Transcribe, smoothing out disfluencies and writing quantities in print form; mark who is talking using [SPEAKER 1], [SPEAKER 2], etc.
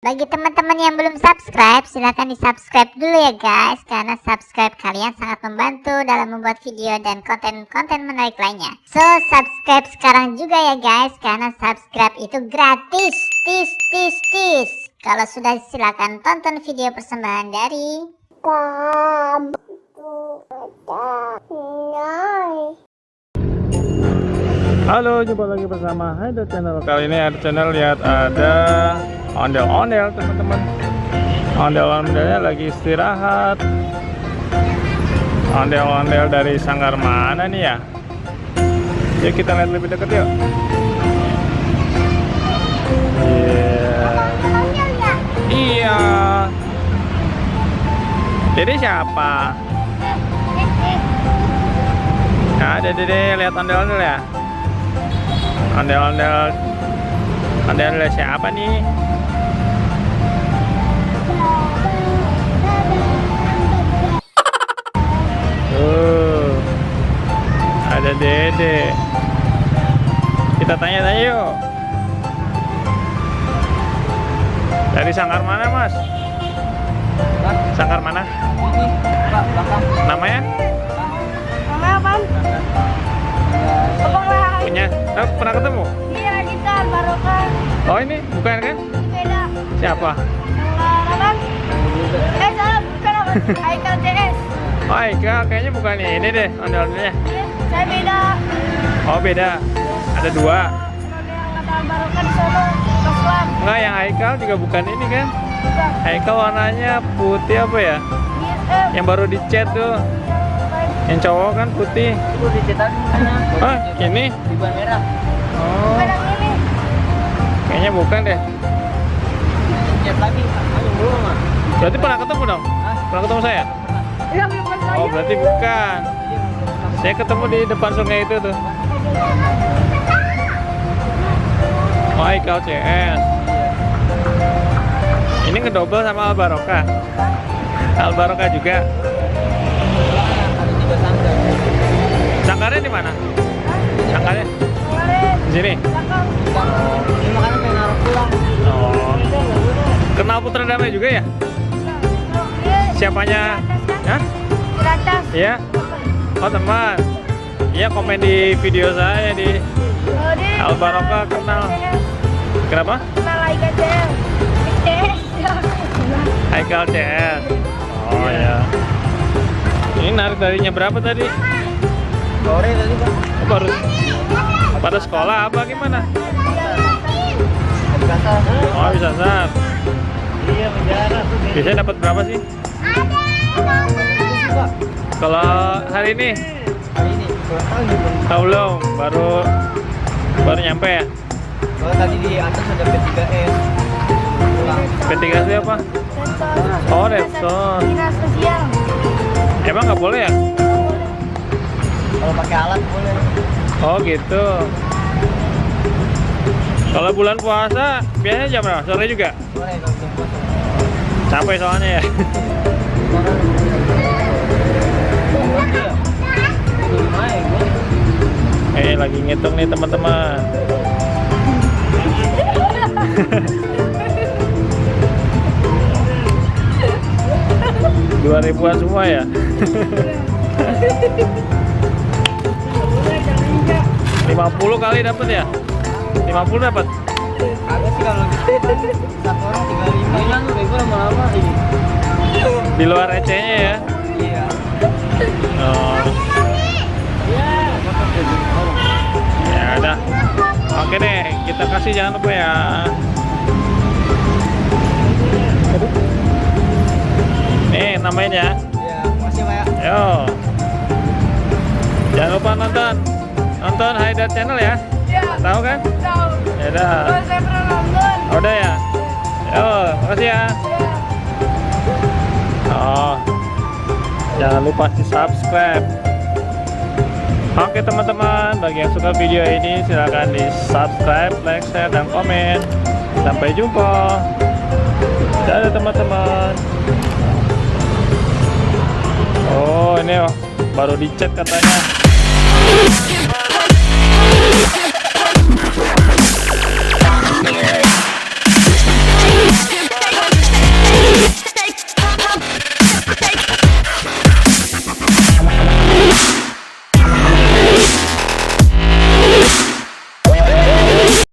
[SPEAKER 1] Bagi teman-teman yang belum subscribe, silahkan di subscribe dulu ya guys, karena subscribe kalian sangat membantu dalam membuat video dan konten-konten menarik lainnya. So subscribe sekarang juga ya guys, karena subscribe itu gratis. Tis. Kalau sudah, silahkan tonton video persembahan dari
[SPEAKER 2] Halo, jumpa lagi bersama Haidar Channel. Kali ini ada channel, lihat ada ondel-ondel teman-teman. Ondel-ondelnya lagi istirahat. Ondel-ondel dari sanggar mana nih ya? Yuk kita lihat lebih dekat yuk. Iya. Jadi siapa? Nah, ada Dede, lihat ondel-ondel ya. Ondel-ondel siapa nih? Ada Dede. Kita tanya-tanya yuk. Dari sanggar mana, Mas? Sanggar mana?
[SPEAKER 3] Ini, Pak, belakang.
[SPEAKER 2] Namanya?
[SPEAKER 4] Namanya apaan? Abang lah.
[SPEAKER 2] Punya? Pernah ketemu?
[SPEAKER 4] Iya, kita Barokah.
[SPEAKER 2] Oh, ini bukan kan?
[SPEAKER 4] Beda.
[SPEAKER 2] Siapa?
[SPEAKER 4] Sanggar abang. Salah, bukan abang. Aikal CS.
[SPEAKER 2] Oh, Ika, kayaknya bukan ini deh, ondel-ondelnya.
[SPEAKER 4] Iya, saya beda.
[SPEAKER 2] Oh, beda. Ada dua.
[SPEAKER 4] Ada yang kata Barokah di sana, Islam.
[SPEAKER 2] Enggak, yang Haikal juga bukan ini kan?
[SPEAKER 4] Bukan.
[SPEAKER 2] Haikal warnanya putih apa ya? Yang baru dicat tuh. Yang cowok kan putih.
[SPEAKER 3] Itu dicetak di mana?
[SPEAKER 2] Ah, ini?
[SPEAKER 3] Di ban merah.
[SPEAKER 2] Oh,
[SPEAKER 4] Bukan yang ini.
[SPEAKER 2] kayaknya bukan deh.
[SPEAKER 3] Cet lagi. Ayo belum, Mas.
[SPEAKER 2] Berarti pernah ketemu dong?
[SPEAKER 3] Hah?
[SPEAKER 2] Pernah ketemu saya?
[SPEAKER 4] Iya, bukan saya.
[SPEAKER 2] Oh, berarti bukan. Saya ketemu di depan sungai itu tuh. Oh, Haikal CS. Ini ngedobel sama Al-Barokah. Al-Barokah juga.
[SPEAKER 3] Ada 3 sanggar.
[SPEAKER 2] Sangkarnya di mana? Sangkarnya
[SPEAKER 4] Kemarin,
[SPEAKER 2] di sini.
[SPEAKER 4] belakang.
[SPEAKER 3] Ini makanya pengen naruh pulang.
[SPEAKER 2] Oh. Kenal Putra Damai juga ya? Siapanya? Hah?
[SPEAKER 4] Di atas.
[SPEAKER 2] Iya. Oh, teman. Iya, komen di video saya di
[SPEAKER 4] Oh, dia
[SPEAKER 2] Al-Barokah kenal. Kenapa?
[SPEAKER 4] kenal Aikal CS.
[SPEAKER 2] Haikal CS. Oh ya. Ini narik darinya berapa tadi?
[SPEAKER 3] Sore tadi, Pak.
[SPEAKER 2] Oh, baru pada sekolah apa gimana?
[SPEAKER 3] Biasa.
[SPEAKER 2] Oh, bisa sar.
[SPEAKER 3] Iya, penjara tuh.
[SPEAKER 2] Biasanya dapat berapa sih?
[SPEAKER 3] Pak.
[SPEAKER 2] Kalau hari ini?
[SPEAKER 3] Hari ini kurang tahu nih, Bang.
[SPEAKER 2] Tahu belum? Baru nyampe ya?
[SPEAKER 3] Kalau tadi di atas ada P3S. Pulang.
[SPEAKER 2] P3 itu apa? Oh, Repson.
[SPEAKER 4] Dinas sosial.
[SPEAKER 2] Emang nggak boleh ya?
[SPEAKER 3] Kalau pakai alat boleh.
[SPEAKER 2] Oh gitu. Kalau bulan puasa biasanya jam berapa? Sore juga?
[SPEAKER 3] Sore kalau jam puasa.
[SPEAKER 2] Capek soalnya ya. Lagi ngitung nih teman-teman. 2000-an semua ya. 50 kali dapat ya? 50 dapat?
[SPEAKER 3] Agak sih kalau gitu. Satu orang 35. Hilang tuh bego lama-lama ini.
[SPEAKER 2] Di luar recehnya ya?
[SPEAKER 3] Iya.
[SPEAKER 2] Oh. Ya udah. Oke deh, kita kasih, jangan lupa ya. Nih, namain ya.
[SPEAKER 3] Iya, makasih Pak ya.
[SPEAKER 2] Yo. Jangan lupa nonton Haidar Channel ya.
[SPEAKER 4] Iya.
[SPEAKER 2] Tahu kan?
[SPEAKER 4] Tahu.
[SPEAKER 2] Ya udah.
[SPEAKER 4] Oh, saya pernah nonton.
[SPEAKER 2] Udah ya. Yo, makasih ya.
[SPEAKER 4] Iya.
[SPEAKER 2] Oh. Jangan lupa di subscribe. Oke teman-teman, bagi yang suka video ini silahkan di subscribe, like, share, dan komen. Sampai jumpa. Dadah teman-teman. Oh, ini baru dicat katanya.